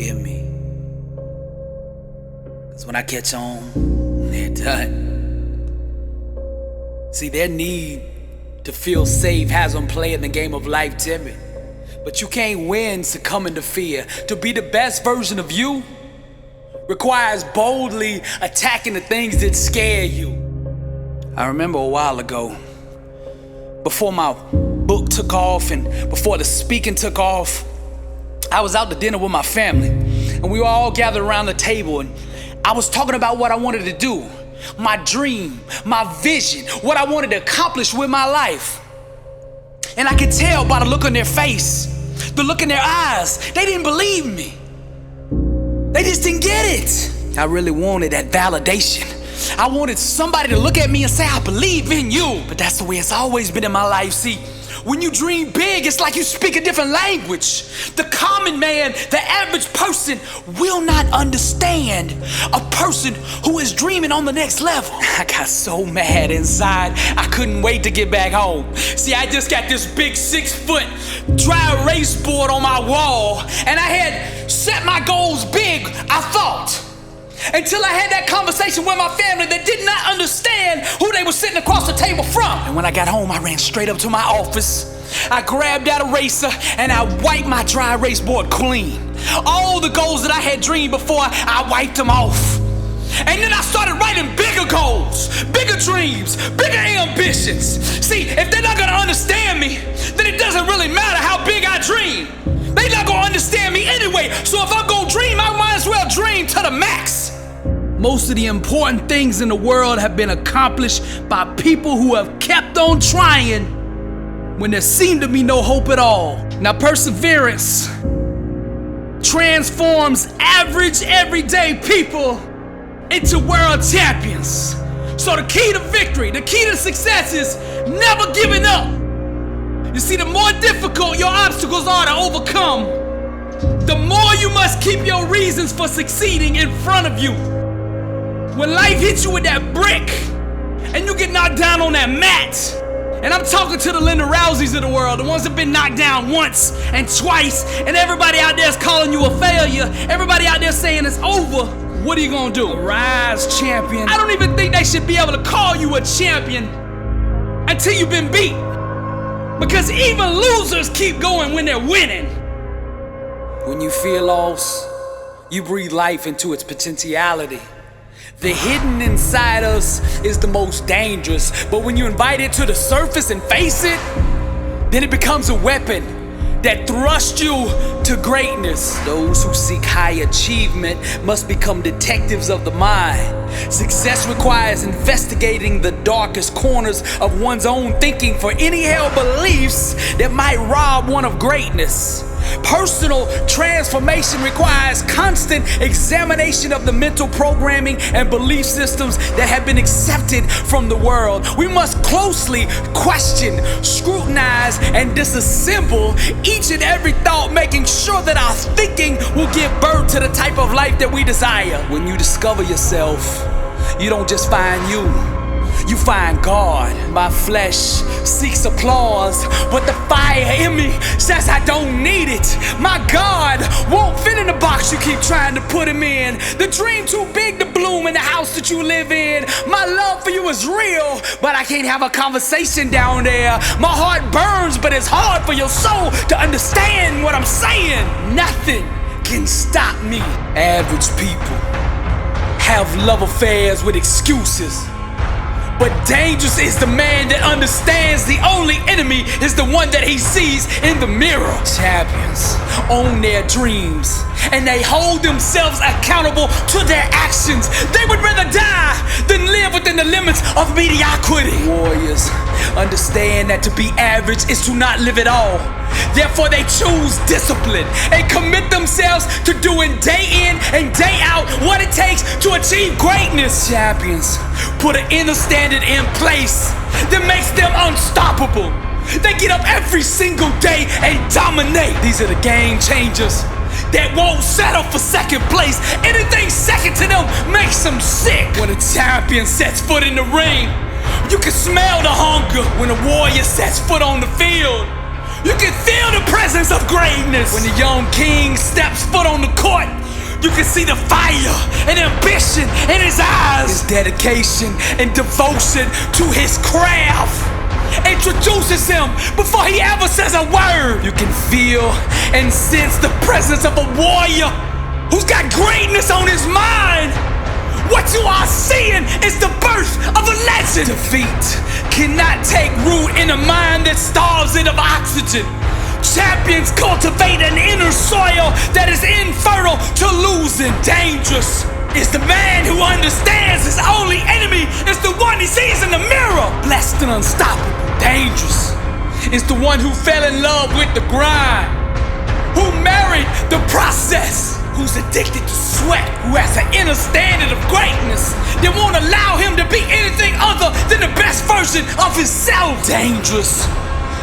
hear me. Cause when I catch on, they're done. See, their need to feel safe has them playing the game of life timid. But you can't win succumbing to fear. To be the best version of you requires boldly attacking the things that scare you. I remember a while ago, before my book took off and before the speaking took off, I was out to dinner with my family and we were all gathered around the table and I was talking about what I wanted to do, my dream, my vision, what I wanted to accomplish with my life. And I could tell by the look on their face, the look in their eyes, they didn't believe me. They just didn't get it. I really wanted that validation. I wanted somebody to look at me and say, I believe in you. But that's the way it's always been in my life. See, when you dream big, it's like you speak a different language. The common man, the average person will not understand a person who is dreaming on the next level. I got so mad inside, I couldn't wait to get back home. See, I just got this big 6-foot dry erase board on my wall, and I had set my goals big, I thought. Until I had that conversation with my family that did not understand who they were sitting across the table from. And when I got home, I ran straight up to my office. I grabbed that eraser and I wiped my dry erase board clean. All the goals that I had dreamed before, I wiped them off. And then I started writing bigger goals, bigger dreams, bigger ambitions. See, if they're not gonna understand me, then it doesn't really matter how big I dream. They're not gonna understand me anyway, so if I'm gonna dream, I might as well dream to the max. Most of the important things in the world have been accomplished by people who have kept on trying when there seemed to be no hope at all. Now, perseverance transforms average, everyday people into world champions. So the key to victory, the key to success is never giving up. You see, the more difficult your obstacles are to overcome, the more you must keep your reasons for succeeding in front of you. When life hits you with that brick and you get knocked down on that mat, and I'm talking to the Linda Rouseys of the world, the ones that have been knocked down once and twice, and everybody out there is calling you a failure, everybody out there saying it's over, what are you gonna do? Rise, champion. I don't even think they should be able to call you a champion until you've been beat. Because even losers keep going when they're winning. When you feel lost, you breathe life into its potentiality. The hidden inside us is the most dangerous, but when you invite it to the surface and face it, then it becomes a weapon that thrusts you to greatness. Those who seek high achievement must become detectives of the mind. Success requires investigating the darkest corners of one's own thinking for any held beliefs that might rob one of greatness. Personal transformation requires constant examination of the mental programming and belief systems that have been accepted from the world. We must closely question, scrutinize, and disassemble each and every thought, making sure that our thinking will give birth to the type of life that we desire. When you discover yourself, you don't just find you find God. My flesh seeks applause, but the fire in me says I don't need it. My God won't fit in the box you keep trying to put him in. The dream too big to bloom in the house that you live in. My love for you is real, but I can't have a conversation down there. My heart burns, but it's hard for your soul to understand what I'm saying. Nothing can stop me. Average people have love affairs with excuses. But dangerous is the man that understands the only enemy is the one that he sees in the mirror. Champions own their dreams and they hold themselves accountable to their actions. They would rather die than live within the limits of mediocrity. Warriors understand that to be average is to not live at all. Therefore they choose discipline and commit themselves to doing day in and day out what it takes to achieve greatness. Champions put an inner standard in place that makes them unstoppable. They get up every single day and dominate. These are the game changers that won't settle for second place. Anything second to them makes them sick. When a champion sets foot in the ring, you can smell the hunger. When a warrior sets foot on the field, You can feel the presence of greatness. When the young king steps foot on the court, you can see the fire and ambition in his eyes. His dedication and devotion to his craft introduces him before he ever says a word. You can feel and sense the presence of a warrior who's got greatness on his mind. What you are seeing is the birth of a legend. Defeat cannot take root in a mind that starves it of oxygen. Champions cultivate an inner soil that is infertile to losing. Dangerous is the man who understands his only enemy is the one he sees in the mirror. Blessed and unstoppable. Dangerous is the one who fell in love with the grind, who married the process, who's addicted to sweat, who has an inner standard of greatness that won't allow him to be anything other than the best version of himself. Dangerous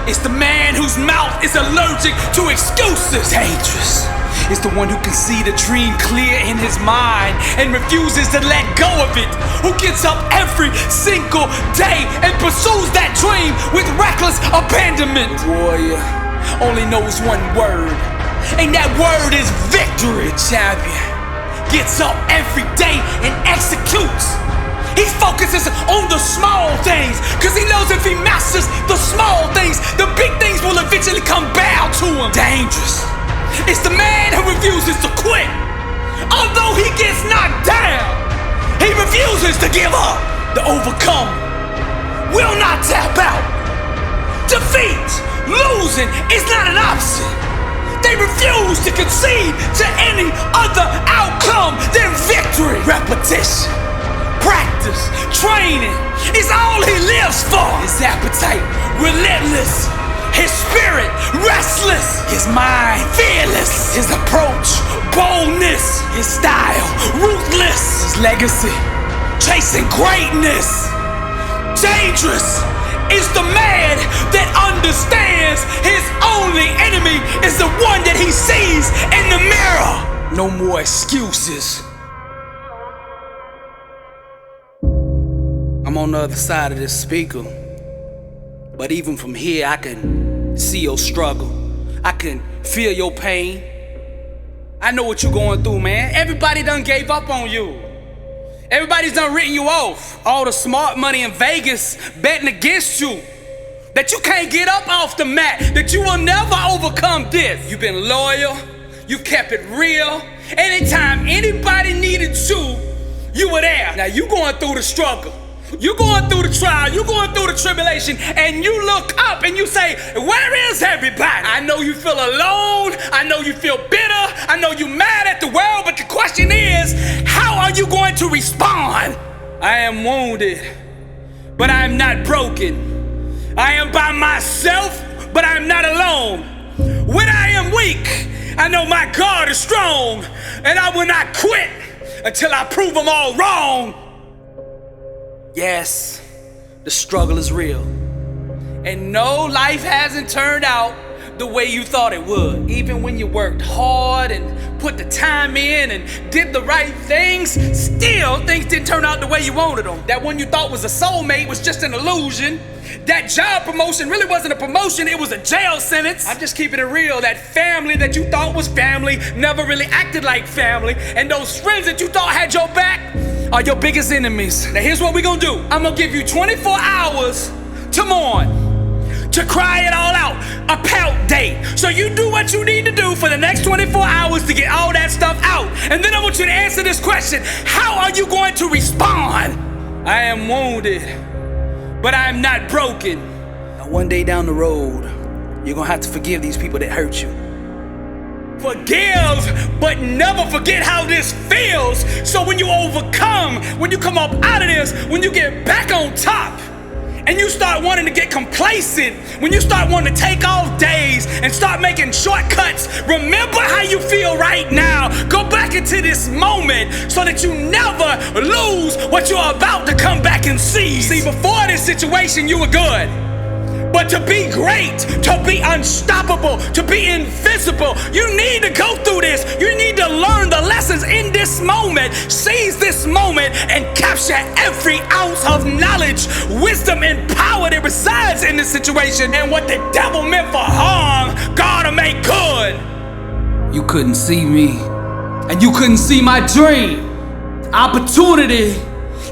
is the man whose mouth is allergic to excuses. Dangerous is the one who can see the dream clear in his mind and refuses to let go of it, who gets up every single day and pursues that dream with reckless abandonment. The warrior only knows one word, and that word is victory. The champion gets up every day and executes. He focuses on the small things, cause he knows if he masters the small things, the big things will eventually come bow to him. Dangerous is the man who refuses to quit. Although he gets knocked down, he refuses to give up. The overcome will not tap out. Defeat, losing is not an option. They refuse to concede to any other outcome than victory. Repetition, practice, training is all he lives for. His appetite relentless, his spirit restless, his mind fearless, his approach boldness, his style ruthless, his legacy chasing greatness. Dangerous is the man that understands his only enemy is the one that he sees in the mirror. No more excuses. I'm on the other side of this speaker, but even from here I can see your struggle. I can feel your pain. I know what you're going through, man. Everybody done gave up on you. Everybody's done written you off. All the smart money in Vegas betting against you, that you can't get up off the mat, that you will never overcome this. You've been loyal, you've kept it real. Anytime anybody needed you, you were there. Now you going through the struggle, you going through the trial, you going through the tribulation, and you look up and you say, where is everybody? I know you feel alone, I know you feel bitter, I know you mad at the world, but the question is, how are you going to respond? I am wounded, but I am not broken. I am by myself, but I am not alone. When I am weak, I know my God is strong, and I will not quit until I prove them all wrong. Yes, the struggle is real. And no, life hasn't turned out the way you thought it would. Even when you worked hard and put the time in and did the right things, still things didn't turn out the way you wanted them. That one you thought was a soulmate was just an illusion. That job promotion really wasn't a promotion, it was a jail sentence. I'm just keeping it real. That family that you thought was family never really acted like family. And those friends that you thought had your back are your biggest enemies. Now here's what we're gonna do. I'm gonna give you 24 hours to mourn, to cry it all out, a pout day. So you do what you need to do for the next 24 hours to get all that stuff out. And then I want you to answer this question. How are you going to respond? I am wounded, but I am not broken. Now one day down the road, you're gonna have to forgive these people that hurt you. Forgive, but never forget how this feels. So when you overcome, when you come up out of this, when you get back on top, and you start wanting to get complacent, when you start wanting to take off days and start making shortcuts, remember how you feel right now. Go back into this moment so that you never lose what you're about to come back and seize. See, before this situation, you were good. But to be great, to be unstoppable, to be invisible, you need to go through this. You need to learn the lessons in this moment. Seize this moment and capture every ounce of knowledge, wisdom, and power that resides in this situation. And what the devil meant for harm, God will make good. You couldn't see me, and you couldn't see my dream. Opportunity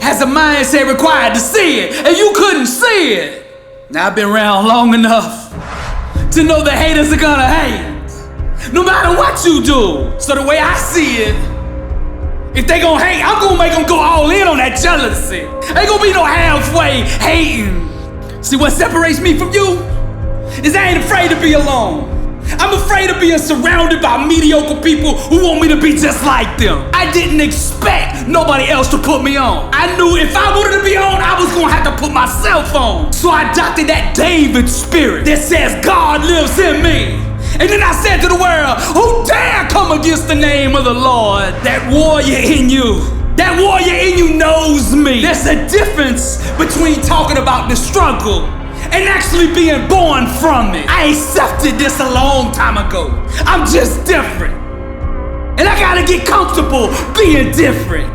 has a mindset required to see it, and you couldn't see it. Now I've been around long enough to know the haters are gonna hate, no matter what you do. So the way I see it, if they gonna hate, I'm gonna make them go all in on that jealousy. Ain't gonna be no halfway hating. See, what separates me from you is I ain't afraid to be alone. I'm afraid of being surrounded by mediocre people who want me to be just like them. I didn't expect nobody else to put me on. I knew if I wanted to be on, I was gonna have to put myself on. So I adopted that David spirit that says God lives in me. And then I said to the world, who dare come against the name of the Lord? That warrior in you. That warrior in you knows me. There's a difference between talking about the struggle and actually being born from it. I accepted this a long time ago. I'm just different. And I gotta get comfortable being different.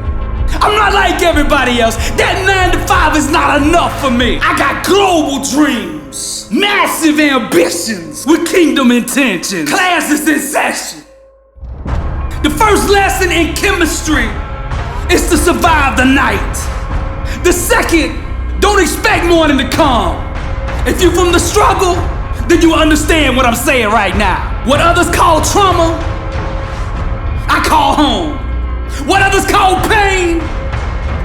I'm not like everybody else. That 9 to 5 is not enough for me. I got global dreams, massive ambitions with kingdom intentions. Classes in session. The first lesson in chemistry is to survive the night. The second, don't expect morning to come. If you're from the struggle, then you understand what I'm saying right now. What others call trauma, I call home. What others call pain,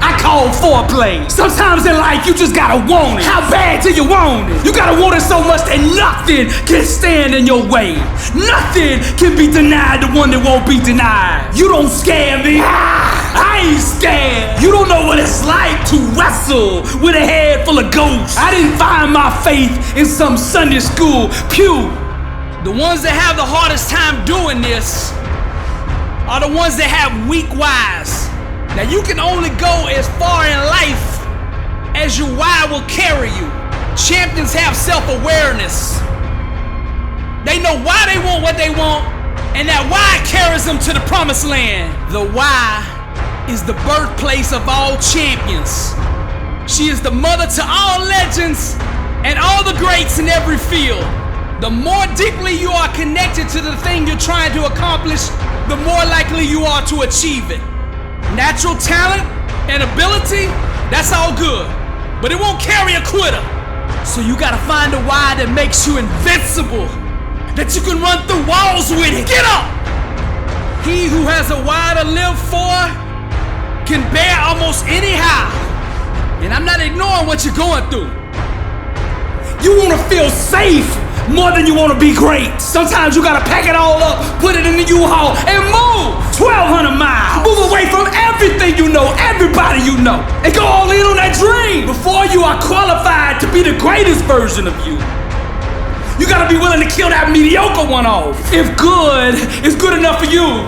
I call foreplay. Sometimes in life, you just gotta want it. How bad do you want it? You gotta want it so much that nothing can stand in your way. Nothing can be denied the one that won't be denied. You don't scare me. I ain't scared. You don't know what it's like to wrestle with a head full of ghosts. I didn't find my faith in some Sunday school pew. The ones that have the hardest time doing this are the ones that have weak whys. Now you can only go as far in life as your why will carry you. Champions have self-awareness. They know why they want what they want, and that why carries them to the promised land. The why is the birthplace of all champions. She is the mother to all legends and all the greats in every field. The more deeply you are connected to the thing you're trying to accomplish, the more likely you are to achieve it. Natural talent and ability, that's all good, but it won't carry a quitter. So you gotta find a why that makes you invincible, that you can run through walls with it. Get up! He who has a why to live for can bear almost anyhow. And I'm not ignoring what you're going through. You wanna feel safe more than you wanna be great. Sometimes you gotta pack it all up, put it in the U-Haul, and move 1,200 miles. Move away from everything you know, everybody you know, and go all in on that dream. Before you are qualified to be the greatest version of you, you gotta be willing to kill that mediocre one off. If good is good enough for you,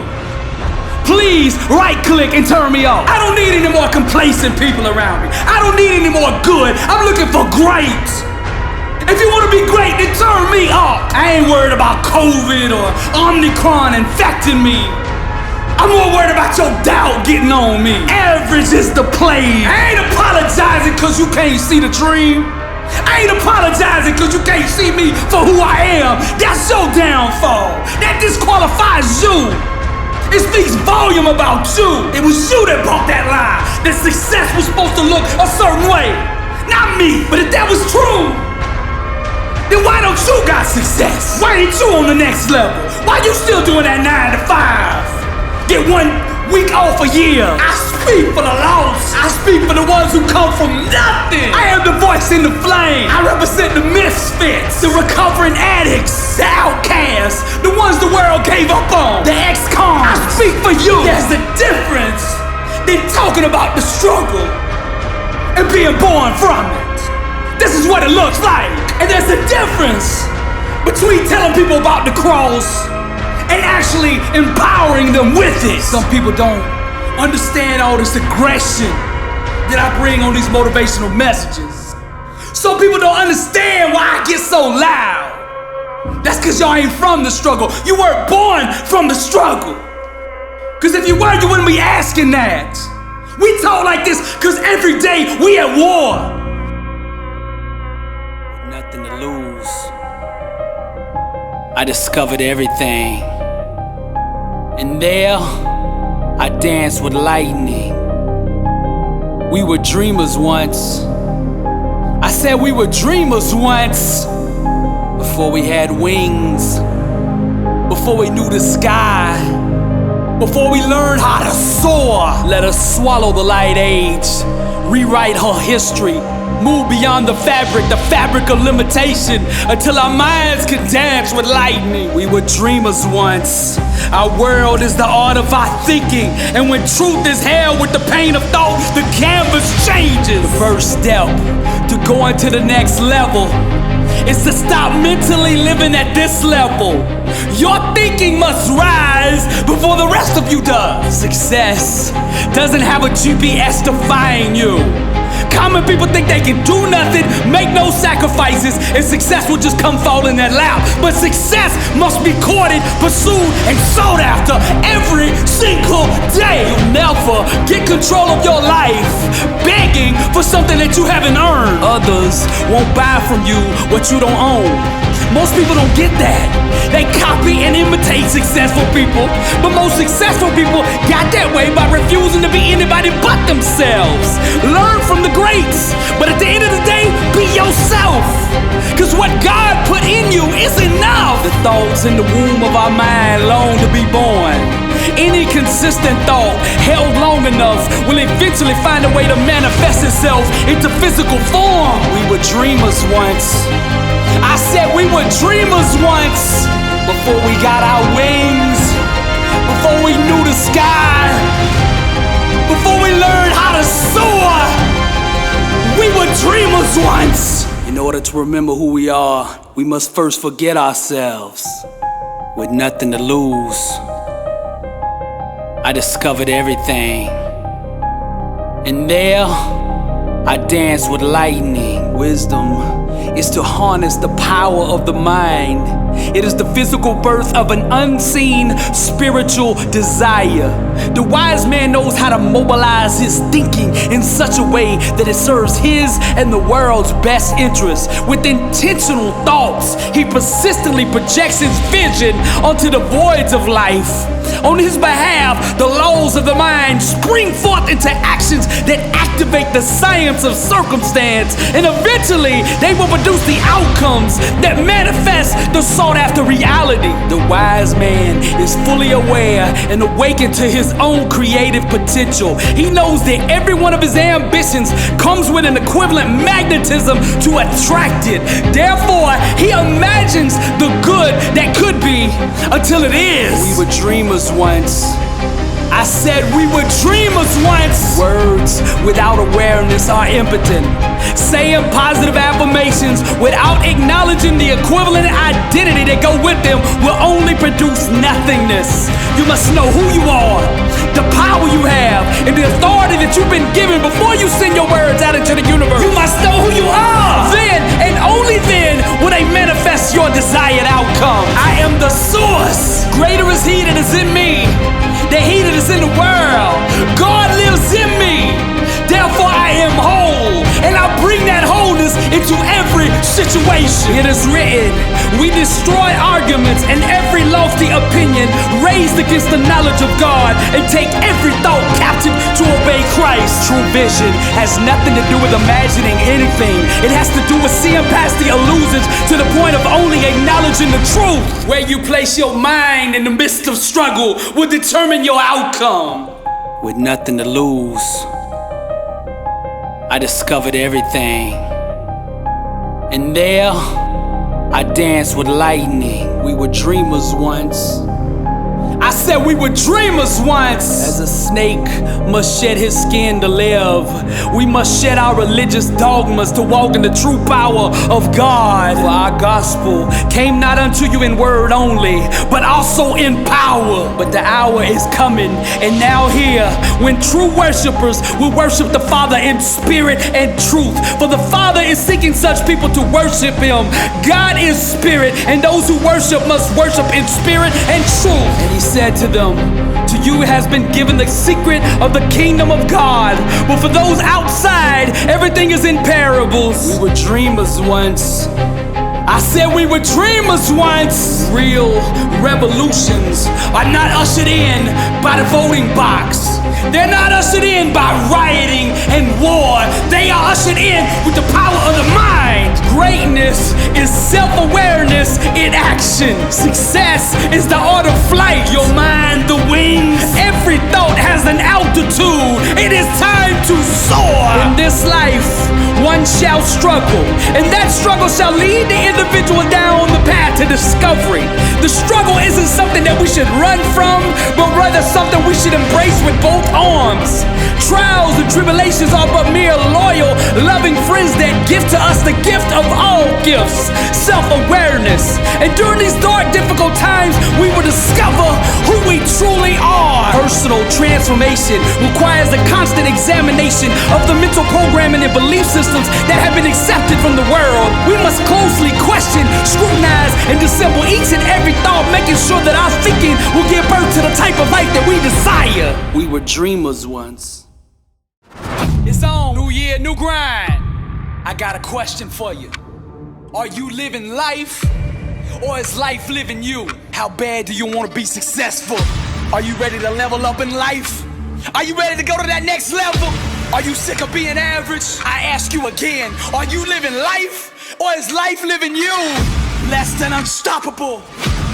please right-click and turn me off. I don't need any more complacent people around me. I don't need any more good. I'm looking for great. If you want to be great, then turn me off. I ain't worried about COVID or Omicron infecting me. I'm more worried about your doubt getting on me. Average is the plague. I ain't apologizing because you can't see the dream. I ain't apologizing because you can't see me for who I am. That's your downfall. That disqualifies you. It speaks volume about you. It was you that brought that lie, that success was supposed to look a certain way. Not me. But if that was true, then why don't you got success? Why ain't you on the next level? Why you still doing that 9 to 5? Get 1 week off a year. I speak for the lost. I speak for the ones who come from nothing. I am the voice in the flame. I represent the misfits, the recovering addicts, the outcasts, the ones the world gave up on, the ex-cons. I speak for you. There's a difference than talking about the struggle and being born from it. This is what it looks like. And there's a difference between telling people about the cross and actually empowering them with it. Some people don't understand all this aggression that I bring on these motivational messages. Some people don't understand why I cause y'all ain't from the struggle. You weren't born from the struggle. Cause if you were, you wouldn't be asking that. We talk like this cause every day we at war. With nothing to lose, I discovered everything. And there, I danced with lightning. We were dreamers once. I said we were dreamers once. Before we had wings, before we knew the sky, before we learned how to soar. Let us swallow the light age, rewrite her history, move beyond the fabric of limitation, until our minds can dance with lightning. We were dreamers once. Our world is the art of our thinking, and when truth is held with the pain of thought, the canvas changes. The first step to going to the next level is to stop mentally living at this level. Your thinking must rise before the rest of you does. Success doesn't have a GPS defying you. Common people think they can do nothing, make no sacrifices, and success will just come fall in their lap. But success must be courted, pursued, and sought after every single day. You'll never get control of your life begging for something that you haven't earned. Others won't buy from you what you don't own. Most people don't get that. They copy and imitate successful people, but most successful people got that way by refusing to be anybody but themselves. Learn from the greats, but at the end of the day, be yourself. Cause what God put in you is enough. The thoughts in the womb of our mind long to be born. Any consistent thought held long enough will eventually find a way to manifest itself into physical form. We were dreamers once. I said we were dreamers once. Before we got our wings, before we knew the sky, before we learned how to soar, we were dreamers once. In order to remember who we are, we must first forget ourselves. With nothing to lose, I discovered everything. And there, I danced with lightning. Wisdom is to harness the power of the mind. It is the physical birth of an unseen spiritual desire. The wise man knows how to mobilize his thinking in such a way that it serves his and the world's best interests. With intentional thoughts, he persistently projects his vision onto the voids of life. On his behalf, the laws of the mind spring forth into actions that activate the science of circumstance, and eventually they will produce the outcomes that manifest the sought-after reality. The wise man is fully aware and awakened to his own creative potential. He knows that every one of his ambitions comes with an equivalent magnetism to attract it. Therefore, he imagines the good that could be until it is. We were dreamers once. I said we were dreamers once. Words without awareness are impotent. Saying positive affirmations without acknowledging the equivalent identity that go with them will only produce nothingness. You must know who you are, the power you have, and the authority that you've been given before you send your words out into the universe. You must know who you are. Then, and only then, will they manifest your desired outcome. I am the source. Greater is He that is in me than he that is in the world. God lives in me. Therefore I am whole, and I bring that wholeness into every situation. It is written, we destroy arguments and every lofty opinion raised against the knowledge of God, and take every thought captive to obey Christ. True vision has nothing to do with imagining anything. It has to do with seeing past the illusions to the point of only acknowledging the truth. Where you place your mind in the midst of struggle will determine your outcome. With nothing to lose, I discovered everything. And there, I danced with lightning. We were dreamers once. I said we were dreamers once. As a snake must shed his skin to live, we must shed our religious dogmas to walk in the true power of God. For our gospel came not unto you in word only, but also in power. But the hour is coming, and now here, when true worshipers will worship the Father in spirit and truth. For the Father is seeking such people to worship Him. God is spirit, and those who worship must worship in spirit and truth. And He said to them, to you has been given the secret of the kingdom of God, but for those outside, everything is in parables. We were dreamers once. I said we were dreamers once. Real revolutions are not ushered in by the voting box. They're not ushered in by rioting and war. They are ushered in with the power of the mind. Greatness is self-awareness in action. Success is the art of flight. Your mind, the wings. Every thought has an altitude. It is time to soar. In this life, one shall struggle, and that struggle shall lead the individual down the path to discovery. The struggle isn't something that we should run from, but rather something we should embrace with both arms. Trials and tribulations are but mere loyal, loving friends that give to us the gift of all gifts, self-awareness. And during these dark, difficult times, we will discover who we truly are. Personal transformation requires a constant examination of the mental programming and belief systems that have been accepted from the world. We must closely question, scrutinize, and dissemble each and every thought, making sure that our thinking will give birth to the type of life that we desire. We were dreamers once. It's on. New year, new grind. I got a question for you. Are you living life, or is life living you? How bad do you want to be successful? Are you ready to level up in life? Are you ready to go to that next level? Are you sick of being average? I ask you again, are you living life, or is life living you? Less than unstoppable.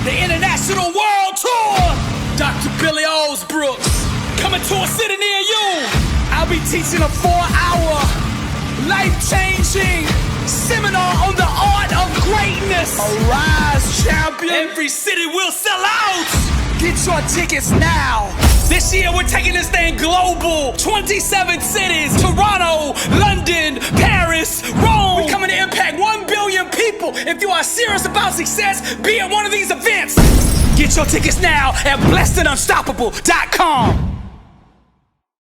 The International World Tour. Dr. Billy Alsbrooks, coming to a city near you. I'll be teaching a 4-hour, life-changing seminar on the art of greatness. Arise, champion. Every city will sell out. Get your tickets now. This year we're taking this thing global. 27 cities, Toronto, London, Paris, Rome. We're coming to impact 1 billion people. If you are serious about success, be at one of these events. Get your tickets now at blessedandunstoppable.com.